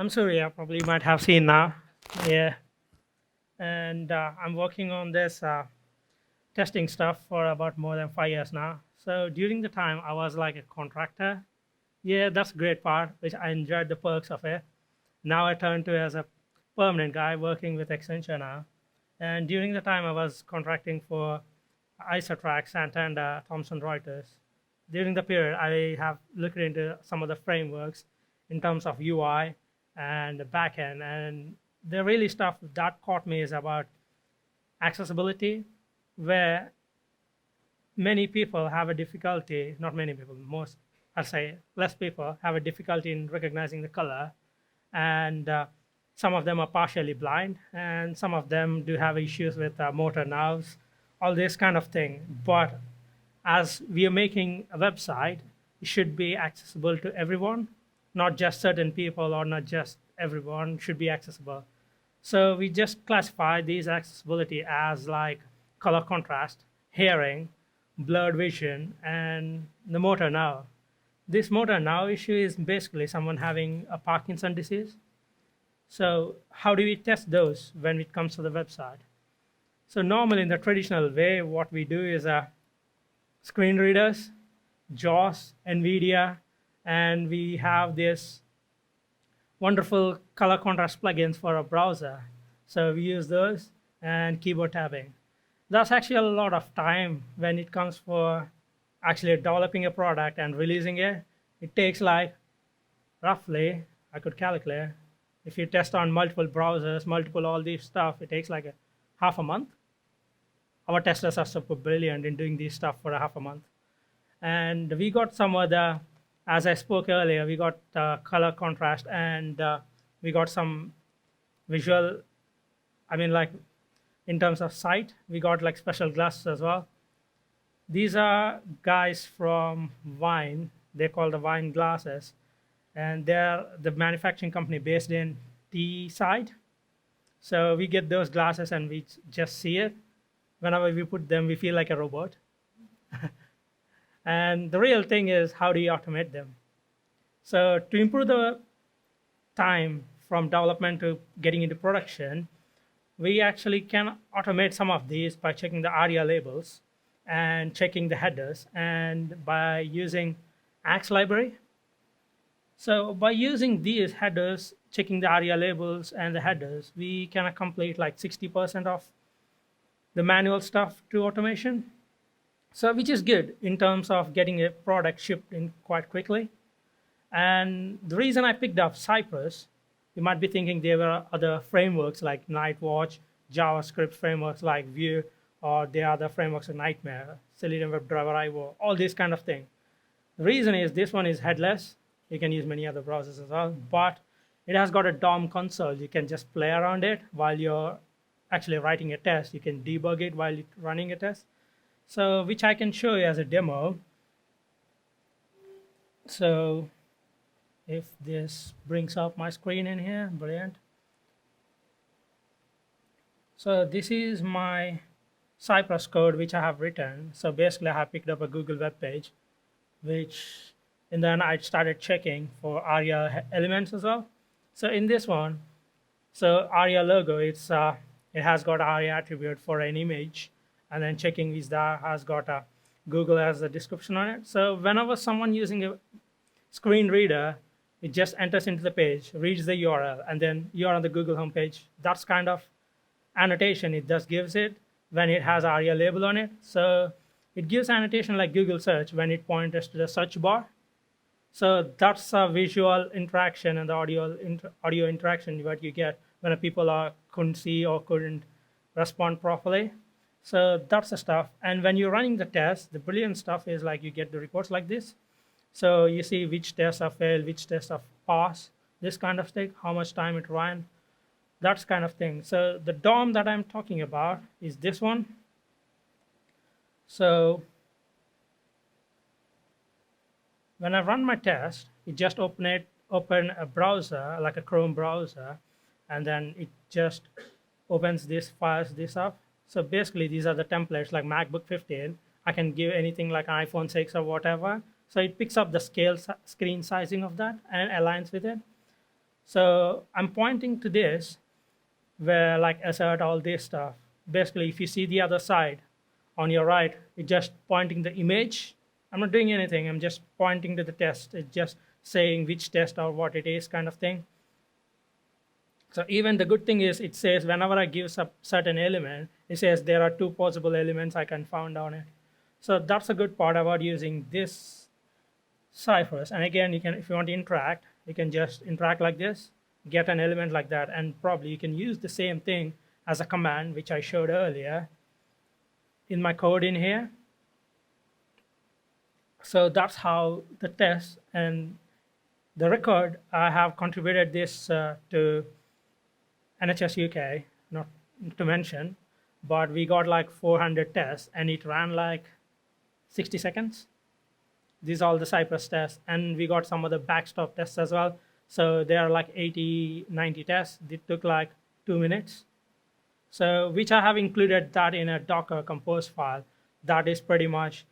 I'm Surya, probably you might have seen now. Yeah, and I'm working on this testing stuff for about more than 5 years now. So during the time, I was like a contractor. Yeah, that's a great part, which I enjoyed the perks of it. Now I turn to as a permanent guy working with Accenture now. And during the time, I was contracting for Isotrack, Santander, Thomson Reuters. During the period, I have looked into some of the frameworks in terms of UI and the backend, and the really stuff that caught me is about accessibility, where many people have a difficulty, not many people, most, I'll say less people have a difficulty in recognizing the color, and some of them are partially blind, and some of them do have issues with motor nerves, all this kind of thing. But as we are making a website, it should be accessible to everyone, not just certain people or not just everyone should be accessible. So we just classify these accessibility as like color contrast, hearing, blurred vision, and the motor nerve. This motor nerve issue is basically someone having a Parkinson disease. So how do we test those when it comes to the website? So normally in the traditional way, what we do is screen readers, JAWS, NVIDIA, and we have this wonderful color contrast plugins for a browser. So we use those and keyboard tabbing. That's actually a lot of time when it comes for actually developing a product and releasing it. It takes like roughly, I could calculate, if you test on multiple browsers, multiple all these stuff, it takes like a half a month. Our testers are super brilliant in doing this stuff for a half a month. And we got some other, as I spoke earlier, we got color contrast, and we got some visual, I mean, like in terms of sight, we got like special glasses as well. These are guys from Vine. They're called the Vine glasses, and they're the manufacturing company based in T-side. So we get those glasses and we just see it. Whenever we put them, we feel like a robot. And the real thing is, how do you automate them? So to improve the time from development to getting into production, we actually can automate some of these by checking the ARIA labels and checking the headers, and by using Axe library. So by using these headers, checking the ARIA labels and the headers, we can accomplish like 60% of the manual stuff to automation. So which is good in terms of getting a product shipped in quite quickly. And the reason I picked up Cypress, you might be thinking there were other frameworks like Nightwatch, JavaScript frameworks like Vue, or the other frameworks like Nightmare, Selenium WebDriver IO, all this kind of thing. The reason is this one is headless. You can use many other browsers as well, but it has got a DOM console. You can just play around it while you're actually writing a test. You can debug it while you're running a test. So which I can show you as a demo. So if this brings up my screen in here, brilliant. So this is my Cypress code which I have written. So basically I have picked up a Google web page, which, and then I started checking for ARIA elements as well. So in this one, so ARIA logo, it has got ARIA attribute for an image, and then checking is that has got a Google as a description on it. So whenever someone using a screen reader, it just enters into the page, reads the URL, and then you're on the Google homepage. That's kind of annotation it just gives it when it has ARIA label on it. So it gives annotation like Google search when it points to the search bar. So that's a visual interaction and the audio interaction what you get when people couldn't see or couldn't respond properly. So that's the stuff. And when you're running the test, the brilliant stuff is like you get the reports like this. So you see which tests have failed, which tests have passed, this kind of thing, how much time it ran, that kind of thing. So the DOM that I'm talking about is this one. So when I run my test, it just open a browser, like a Chrome browser, and then it just opens this, fires this up. So basically these are the templates like MacBook 15. I can give anything like an iPhone 6 or whatever. So it picks up the screen sizing of that and aligns with it. So I'm pointing to this where like assert all this stuff. Basically, if you see the other side on your right, it's just pointing the image. I'm not doing anything. I'm just pointing to the test. It's just saying which test or what it is kind of thing. So even the good thing is it says whenever I give a certain element, it says there are two possible elements I can find on it. So that's a good part about using this Cypress. And again, you can, if you want to interact, you can just interact like this, get an element like that, and probably you can use the same thing as a command, which I showed earlier in my code in here. So that's how the test and the record, I have contributed this to NHS UK, not to mention, but we got like 400 tests and it ran like 60 seconds. These are all the Cypress tests, and we got some of the backstop tests as well. So they are like 80, 90 tests. It took like 2 minutes. So which I have included that in a Docker compose file that is pretty much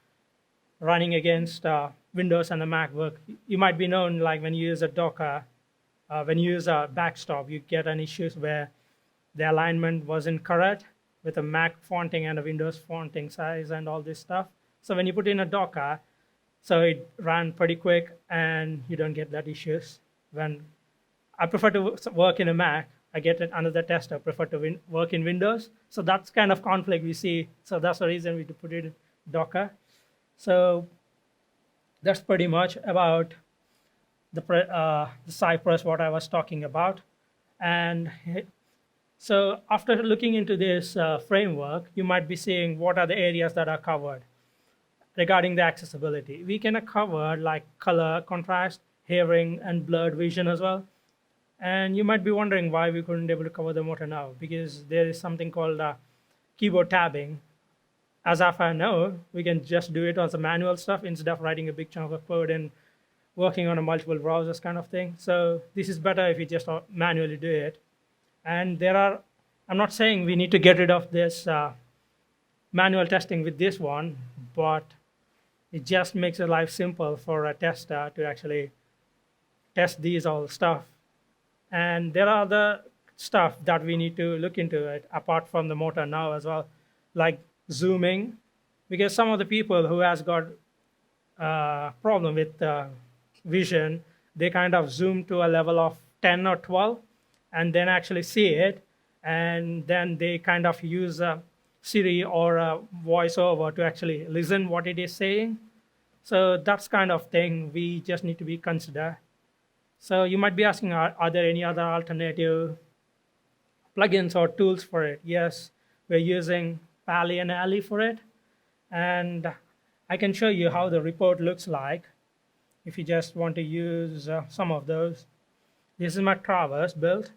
running against Windows and the MacBook. You might be known like when you use a Docker, when you use a backstop, you get an issues where the alignment wasn't correct with a Mac fonting and a Windows fonting size and all this stuff. So when you put in a Docker, so it ran pretty quick and you don't get that issues. When I prefer to work in a Mac, I get it another tester, prefer to work in Windows. So that's kind of conflict we see. So that's the reason we put it in Docker. So that's pretty much about the Cypress, what I was talking about. And so after looking into this framework, you might be seeing what are the areas that are covered regarding the accessibility. We can cover like color, contrast, hearing, and blurred vision as well. And you might be wondering why we couldn't be able to cover the motor now, because there is something called keyboard tabbing. As of I know, we can just do it as a manual stuff instead of writing a big chunk of code and working on a multiple browsers kind of thing. So this is better if you just manually do it. And there are, I'm not saying we need to get rid of this manual testing with this one, but it just makes it life simple for a tester to actually test these all stuff. And there are other stuff that we need to look into it apart from the motor now as well, like zooming, because some of the people who has got problem with vision, they kind of zoom to a level of 10 or 12 and then actually see it, and then they kind of use Siri or a voiceover to actually listen what it is saying. So that's kind of thing we just need to be consider. So you might be asking, are there any other alternative plugins or tools for it? Yes, we're using Pally and Ali for it. And I can show you how the report looks like if you just want to use some of those. This is my Traverse build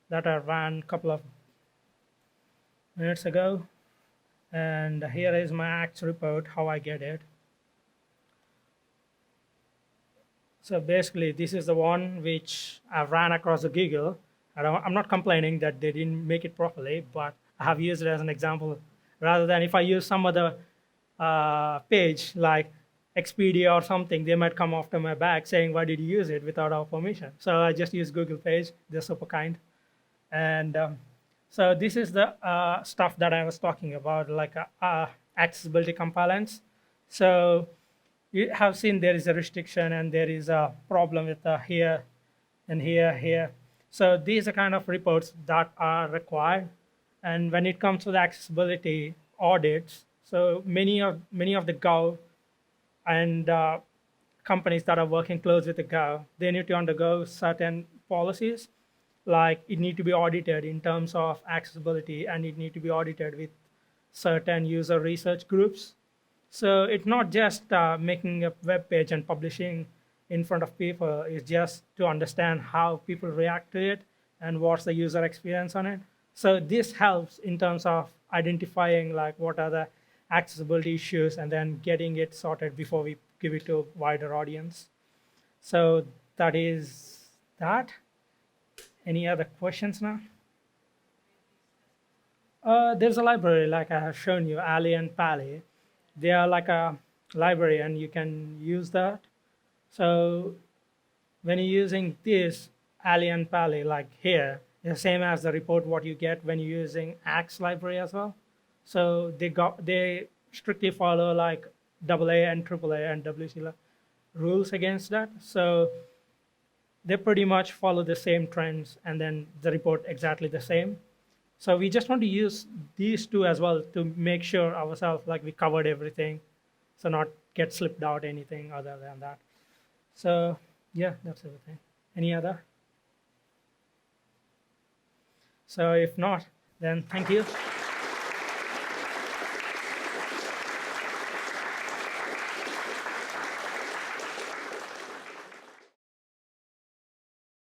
that I ran a couple of minutes ago. And here is my Acts report, how I get it. So basically, this is the one which I ran across the Google. I'm not complaining that they didn't make it properly, but I have used it as an example rather than if I use some other page like Expedia or something, they might come after my back saying, why did you use it without our permission? So I just use Google page. They're super kind. And so this is the stuff that I was talking about, like accessibility compliance. So you have seen there is a restriction and there is a problem with here and here. So these are kind of reports that are required. And when it comes to the accessibility audits, so many of the Gov and companies that are working close with the Gov, they need to undergo certain policies, like it need to be audited in terms of accessibility, and it need to be audited with certain user research groups. So it's not just making a web page and publishing in front of people. It's just to understand how people react to it and what's the user experience on it. So this helps in terms of identifying like what are the accessibility issues and then getting it sorted before we give it to a wider audience. So that is that. Any other questions now? There's a library like I have shown you, Ali and Pally. They are like a library and you can use that. So when you're using this, Ali and Pali, like here, is the same as the report what you get when you're using Axe library as well. So they strictly follow like AA and AAA and WC rules against that. So they pretty much follow the same trends, and then the report exactly the same. So we just want to use these two as well to make sure ourselves like we covered everything, so not get slipped out anything other than that. So yeah, that's everything. Any other? So if not, then thank you.